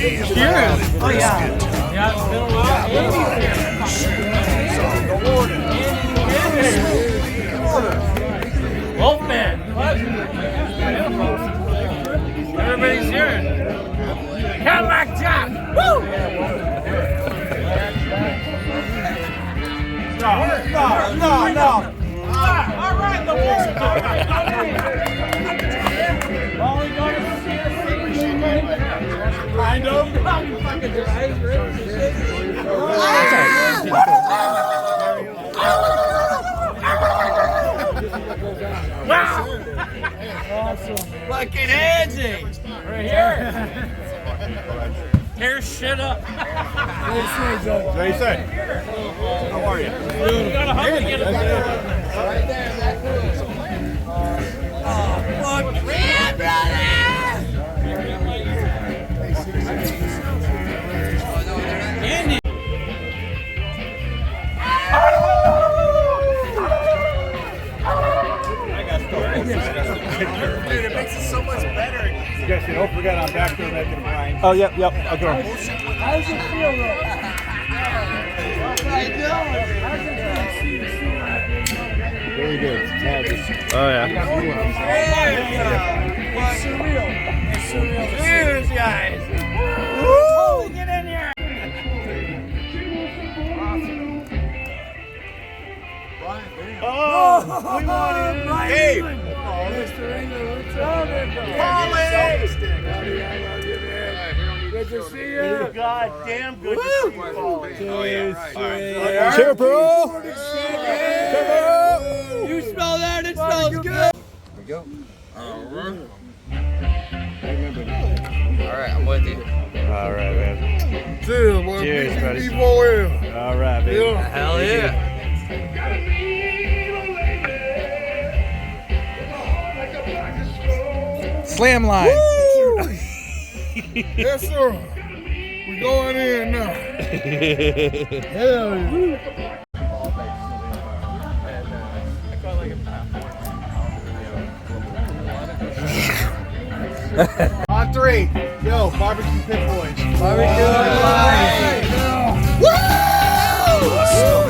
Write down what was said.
Cheers. Oh, yeah. Yeah, it's been a while. Wolfman. What? Everybody's here. Cadillac Jack. Woo! No. All right, the wolf. Only going to see us. Kind of. Wow! Awesome. Fucking Angie! Right here! Tear shit up. What do you say? How are you? You gotta hug to get it. Right there, that cool. Oh, fuck. Yeah, brother! Andy! Dude, it makes it so much better. You guys don't forget I'm back there making a grind. Oh, yep. I'll go. How's it feel, though? Very good. Oh, yeah. It's surreal. It's surreal. Cheers, guys! Woo! Get in here! Oh, we want it. Hey! Mr. England, what's up, good to see you. God damn good to see you, Paulie. Cheers, bro. You smell that? It smells good! Here we go. Alright, I'm with you. All right, man. Cheers, boy. Cheers, buddy. BBQ. All right, baby. Hell yeah. Slam line. Yes, sir. We going in now. Hell yeah. On three. Yo, BBQ Pit Boys. Barbecue. Woo!